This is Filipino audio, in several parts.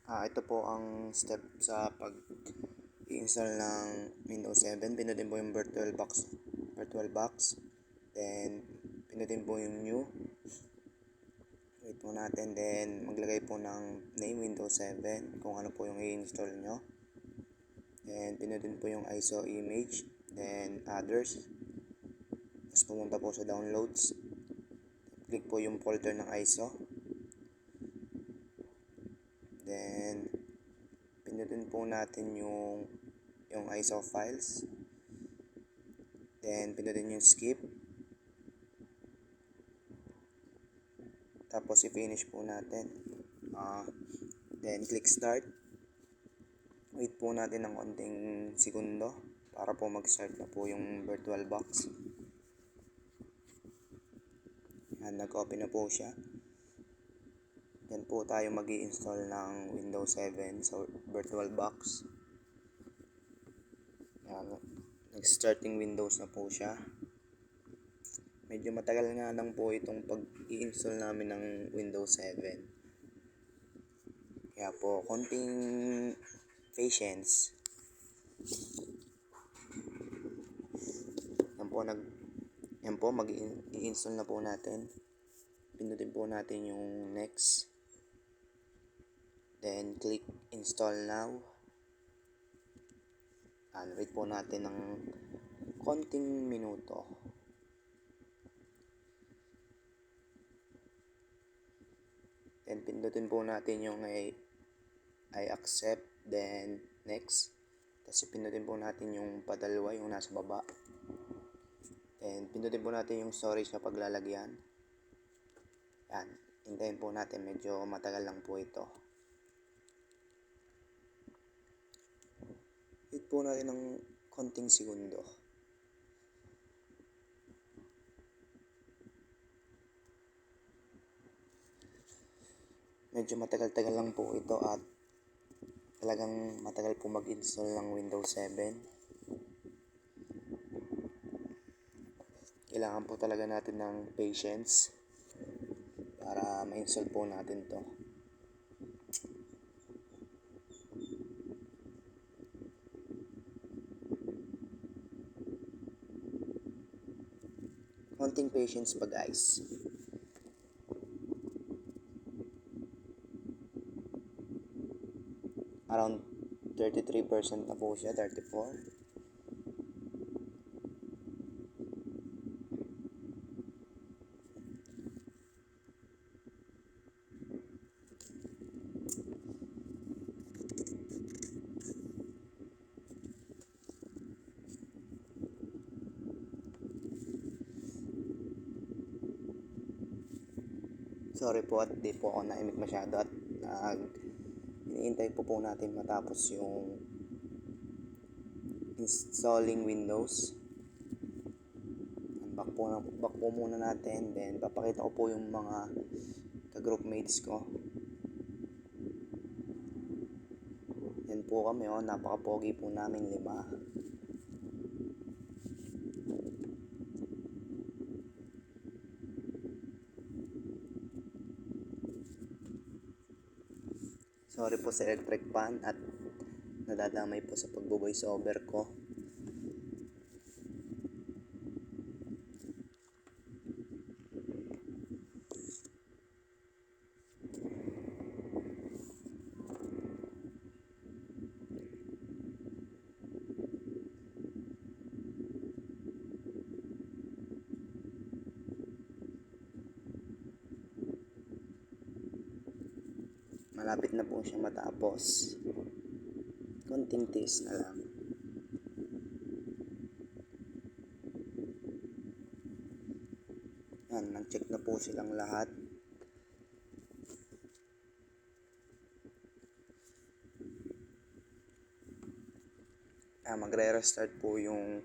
Ito po ang step sa pag-i-install ng Windows 7. Pinutin po yung virtual box. Then, pinutin po yung new. Wait po natin. Then, maglagay po ng name Windows 7 kung ano po yung i-install nyo. Then, pinutin po yung ISO image. Then, others. Tapos pumunta po sa downloads. Click po yung folder ng ISO. Then, pinutin po natin yung ISO files. Then, pinutin yung skip. Tapos, i-finish po natin. Then, click start. Wait po natin ng konting segundo para po mag-start na po yung virtual box. Yan, nag-open na po siya. Yan po tayo mag-i-install ng Windows 7 sa virtual box. Yan, nag-starting Windows na po siya. Medyo matagal nga lang po itong pag-i-install namin ng Windows 7. Kaya po, konting patience. Yan po, mag-i-install na po natin. Pinutin po natin yung next. Then, click install now. Wait po natin ng konting minuto. Then, pindutin po natin yung I accept. Then, next. Tapos, pindutin po natin yung padalwa, yung nasa baba. Then, pindutin po natin yung storage na paglalagyan. Yan. Hintayin po natin. Medyo matagal lang po ito. Wait po natin ng konting segundo. Medyo matagal-tagal lang po ito at talagang matagal po mag-install ng Windows 7. Kailangan po talaga natin ng patience para ma-install po natin to. Konting patience pa guys. Around 33% na po siya, 34. Sorry po at di po ako naimik masyado at iniintay po natin matapos yung installing Windows. Back po muna natin, then papakita ko po yung mga ka-groupmates ko. Yan po kami, napaka-pogi po namin 5. Sorry po sa electric fan at nadadamay po sa pagbo-voice over ko. Malapit na po siya matapos. Konting tiis na lang. Yan, nag-check na po silang lahat. Magre-restart po yung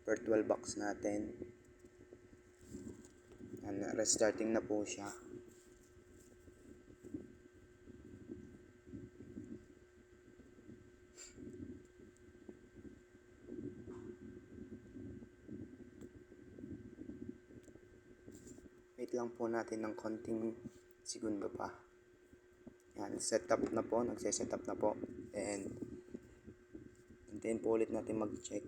virtual box natin. Yan, restarting na po siya. Wait lang po natin ng konting segundo pa. Yan, nag-setup na po, nagse-setup na po. And hintayin po ulit natin mag-check.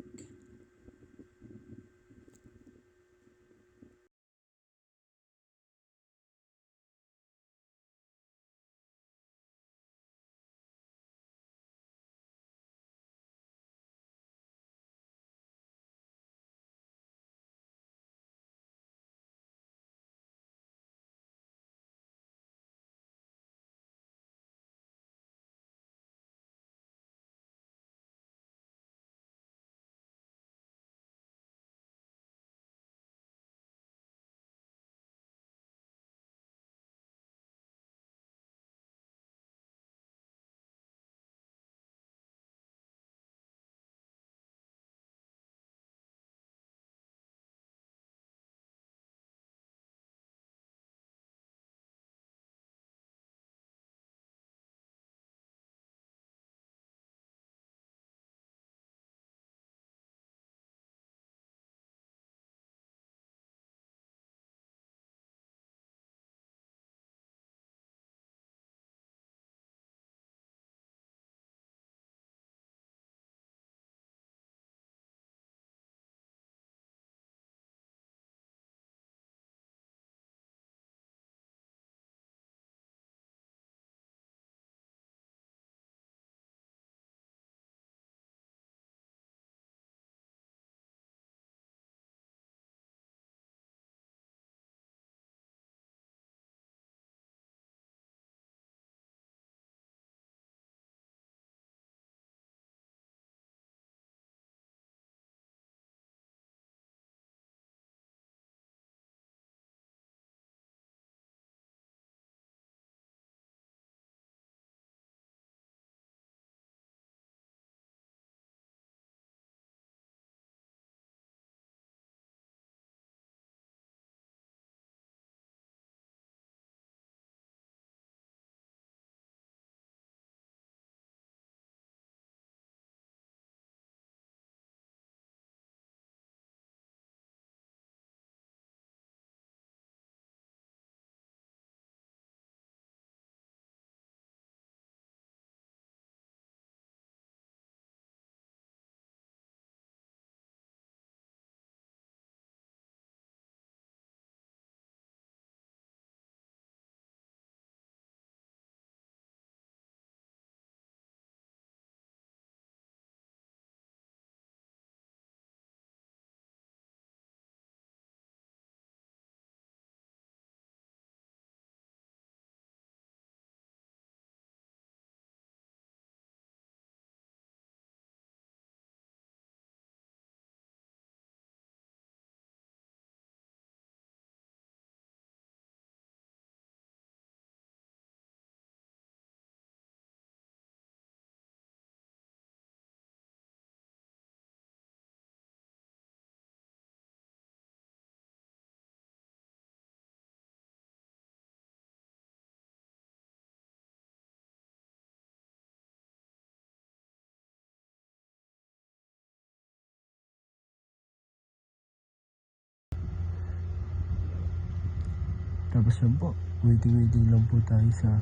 Tapos yun po, waiting lang po tayo sa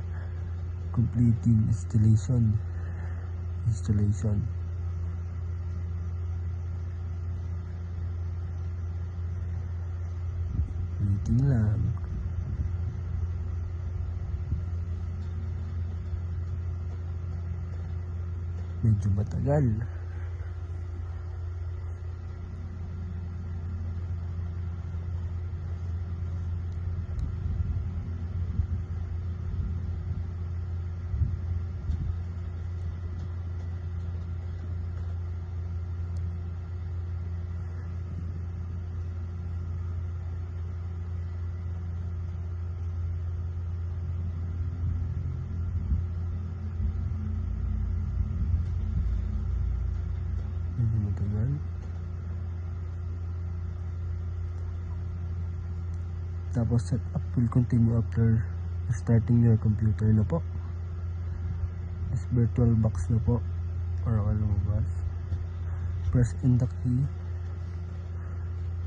completing installation. Waiting lang. Medyo matagal. Tapos setup will continue after starting your computer na po. Is VirtualBox na po para ka lumabas. Press in the key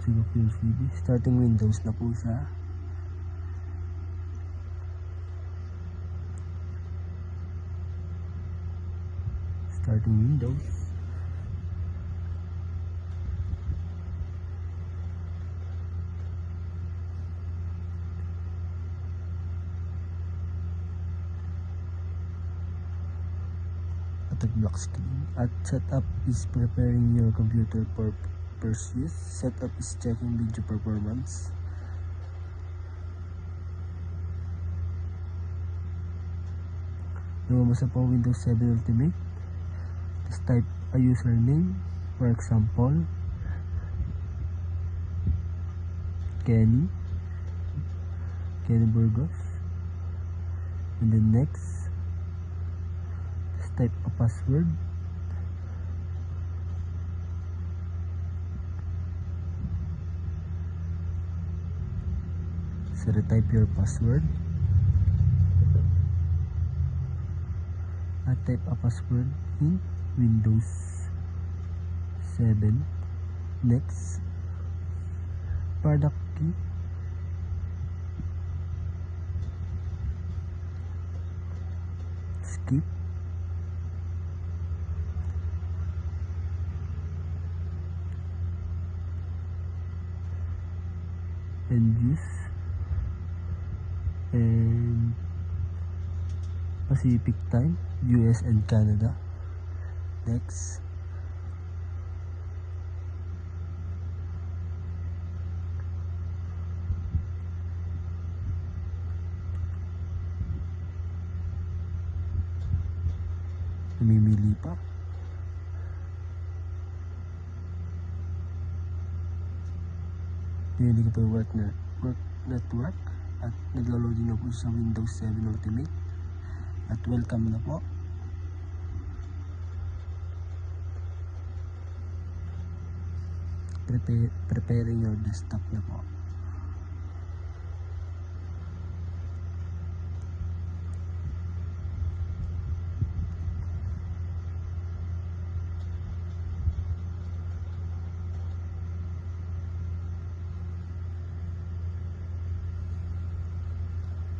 to look your CD. Starting Windows na po siya. Starting Windows. At black screen. At setup is preparing your computer for first use. Setup is checking video performance. Lumabas na po Windows 7 Ultimate. Just type a username. For example, Kenny Burgos. And then next, just type a password. So retype your password. At type a password in Windows 7. Next, product key. Skip. And use. And Pacific time, US and Canada. Next. Namimili pa. Pinili ko po yung work network at naglo-loading na po sa Windows 7 Ultimate. At welcome na po. Preparing your desktop na po.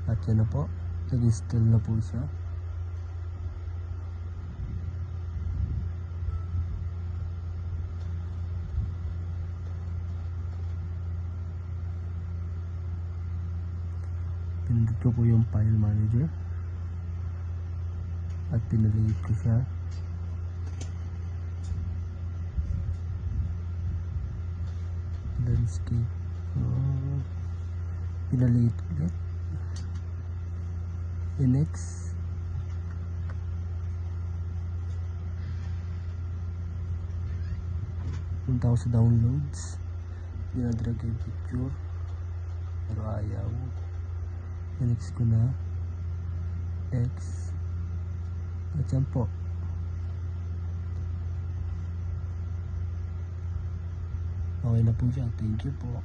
At yan na po, nag-install na po siya. Pinindot ko po yung file manager at pinaliit ko siya. Landscape. So, pinaliit ulit. And next, punta ako sa downloads. Dinadrag yung picture pero ayaw. Next ko na X. At yan po. Okay na po siya. Thank you po.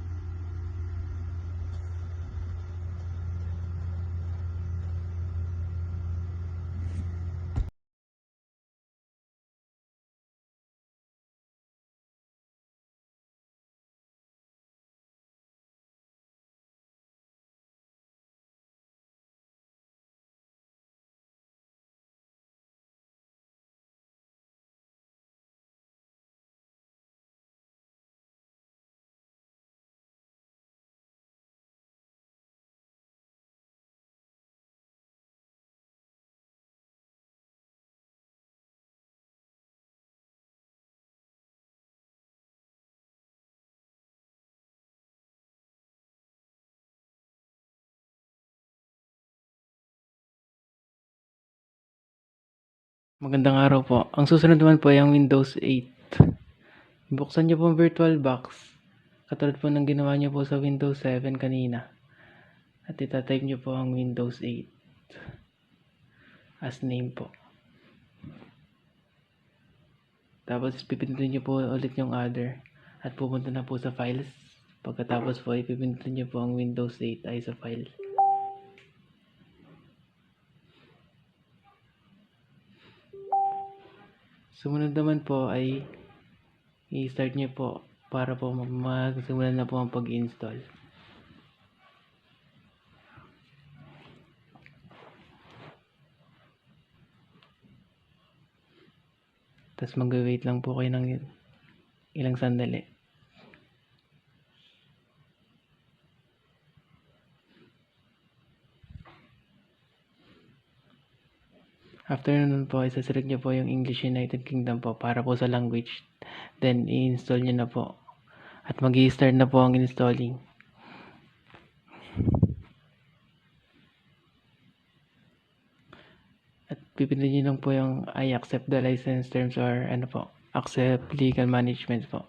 Magandang araw po. Ang susunod naman po ay ang Windows 8. Buksan niyo po ang VirtualBox. Katulad po ng ginawa niyo po sa Windows 7 kanina. At itatype niyo po ang Windows 8 as name po. Tapos pipindutin niyo po ulit yung other at pupunta na po sa files. Pagkatapos po ipipindutin niyo po ang Windows 8 ay sa file. Sumunod naman po ay i-start niyo po para po magsimulan na po ang pag-install. Tapos mag-wait lang po kayo ng ilang sandali. After nun po, isa-select nyo po yung English United Kingdom po para po sa language. Then, i-install nyo na po. At mag-i-start na po ang installing. At pipindin nyo lang po yung I accept the license terms or accept legal management po.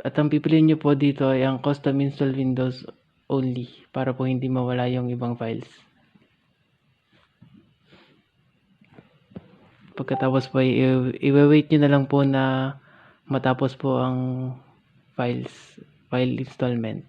At ang pipiliin nyo po dito ay ang custom install Windows only para po hindi mawala yung ibang files. Pagkatapos po, i-wait nyo na lang po na matapos po ang file installment.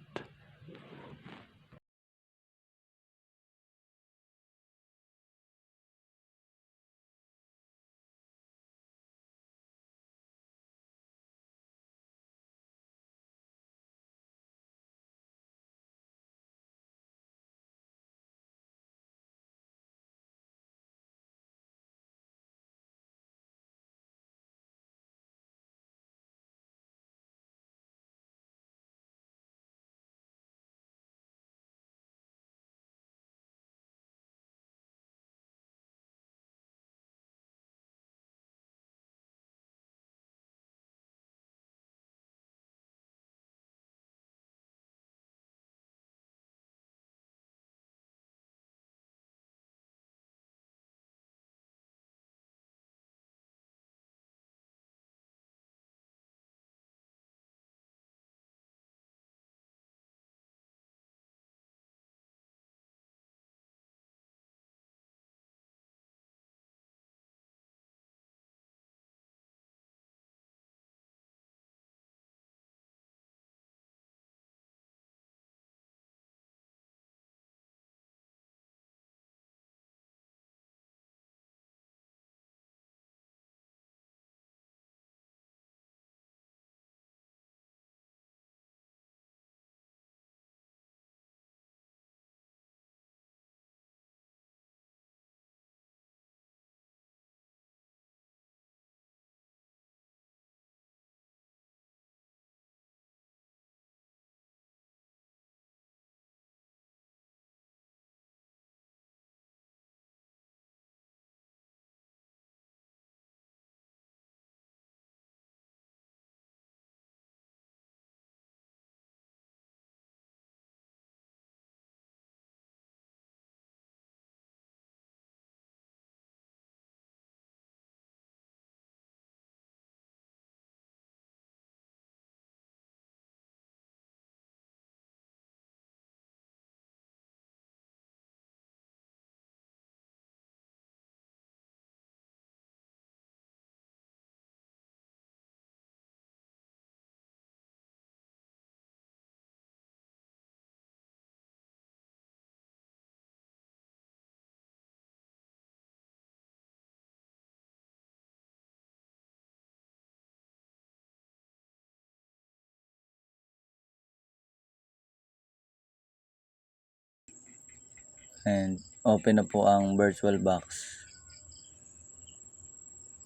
And open na po ang virtual box.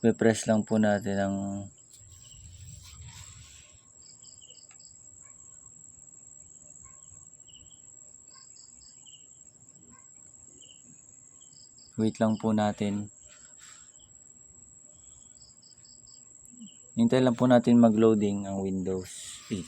I-press lang po natin ang wait lang po natin. Hintay lang po natin mag-loading ang Windows 8.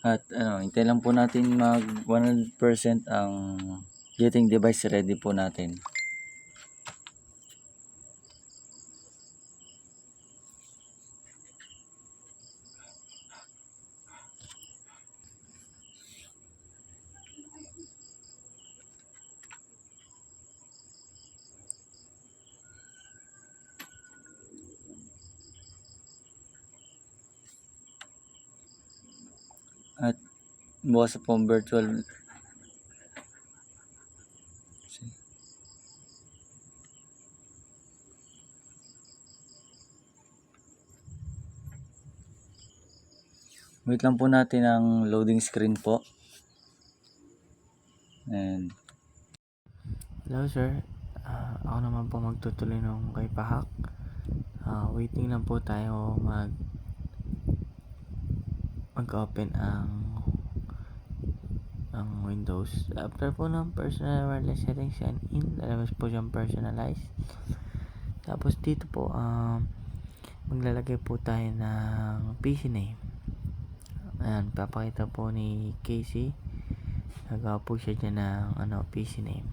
At hintay lang po natin mag 100% ang getting device ready po natin. bukas po ang virtual. Wait lang po natin ang loading screen po. And Hello sir, ako naman po magtutuloy nung kay Pahak. Waiting lang po tayo mag-open ang Windows. After po ng personal wireless settings and in, lalabas po siyang personalize. Tapos dito po, maglalagay po tayo ng PC name. Ayan, papakita po ni Casey. Nagawa po siya dyan ng PC name.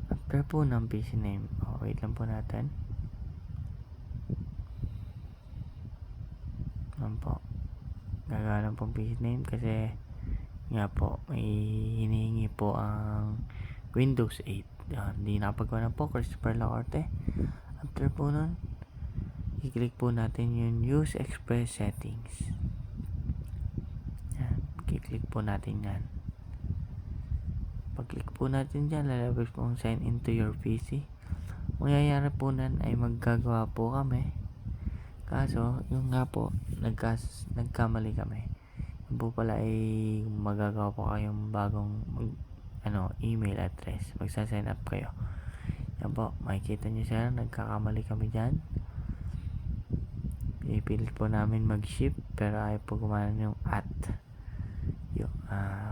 After po ng PC name, wait lang po natin. Ayan po. Gagawa lang po PC name kasi nga po, may hinihingi po ang Windows 8. Hindi nakapagawa na po, Christopher Lacorte. After po nun, i-click po natin yung Use Express Settings. Yan, i-click po natin yan. Pag-click po natin dyan, lalabas po ang sign into your PC. Mangyayari po nan ay maggagawa po kami. Kaso, yung nga po, nagkamali kami. Yung po pala ay magagawa po kayong bagong email address. Magsasign up kayo. Yan po, makikita nyo sir, nagkakamali kami dyan. Pipilit po namin mag-ship pero ay po gumana yung at.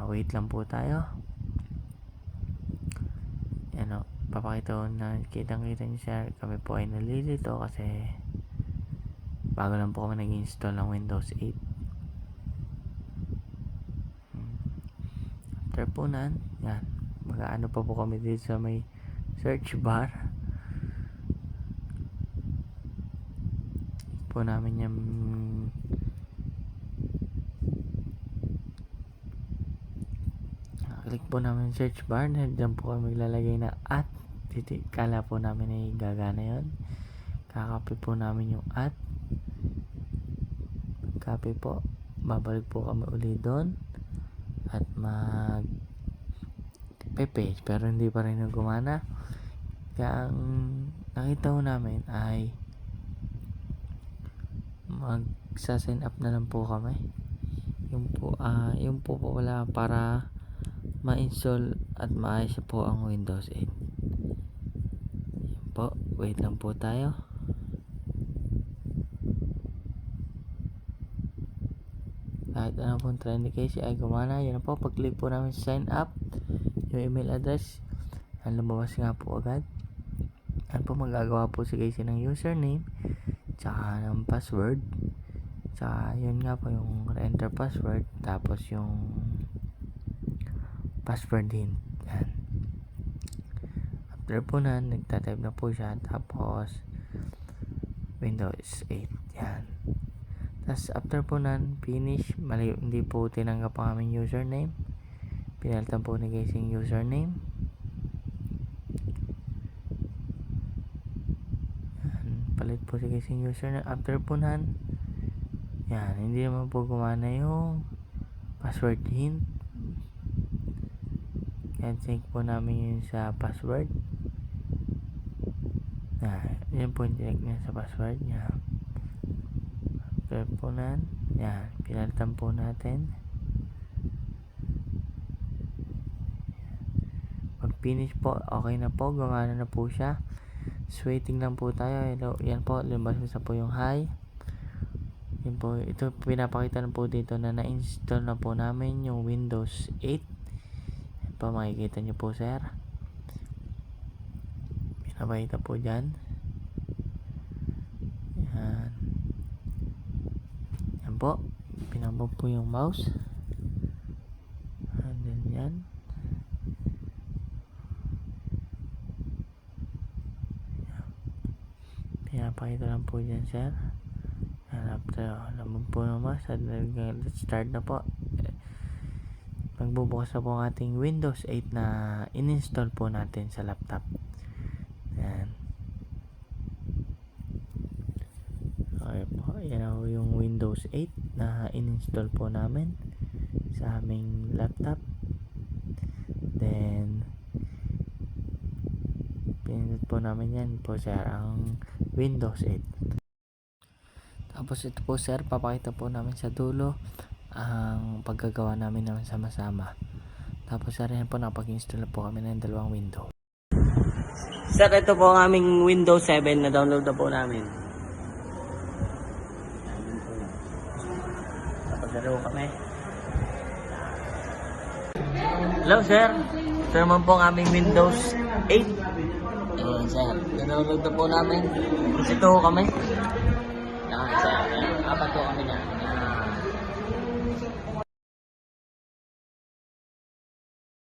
Wait lang po tayo. Papakita ko na kitang-kita nyo sir, kami po ay nalilito kasi bago lang po kami nag-install ng Windows 8. After po nan, yan, mag-ano pa po kami dito sa may search bar. Po namin yung click po namin search bar, dyan po kami maglalagay na at. Kala po namin ay gagana yun. Kakopy po namin yung at. Copy po, babalik po kami uli doon at mag page pero hindi pa rin gumana. Kaya ang nakita ko namin ay magsa-sign up na lang po kami. Yung po wala para ma-install at maayos po ang Windows 8. Yan po, wait lang po tayo. Kahit ano pong trend ni Casey ay gumana. Yan po, pag-click po namin sign up, yung email address, yan lumabas nga po agad. Yan po, magagawa po si Casey ng username, tsaka ng password, tsaka yun nga po yung enter password, tapos yung password hint. Yan. After po na, nagtatype na po siya, tapos Windows 8. Yan. Tapos after po nan, finish, mali, hindi po tinanggap ang aming username. Pinalitan po ni Casey yung username. Yan, palit po si Casey yung username. After po nan, yan, hindi naman po gumana yung password hint. Yan, sync po namin yun sa password. Yan po yung tinag niya sa password niya. After po nan, yan, pinalitan po natin. Pag finish po, okay na po, gumana na po siya. So, waiting lang po tayo. Yan po, lumabas na po yung hi. Yan po, ito pinapakita na po dito na na-install na po namin yung Windows 8. Yan po, makikita nyo po sir. Pinapakita po dyan. Yan. Yan po, pinabog po yung mouse. And then yan. Pinapakita lang po dyan sir. After lamog po naman, let's start na po. Magbubukas na po ang ating Windows 8 na in-install po natin sa laptop. Yan. Okay po, yan yung Windows 8 na in-install po namin. sa aming laptop. Then pinindot po namin yan po sir ang Windows 8. Tapos ito po sir, papakita po namin sa dulo ang paggagawa namin naman sama-sama. Tapos sir, yan po nakapag-install na po kami ng dalawang window. Sir, ito po ang aming Windows 7 na download na po namin. Napaglaro kami. Hello sir, ito naman po ang aming Windows 8. Ayan sir, na-download na po namin. Ito kami. Yan sir.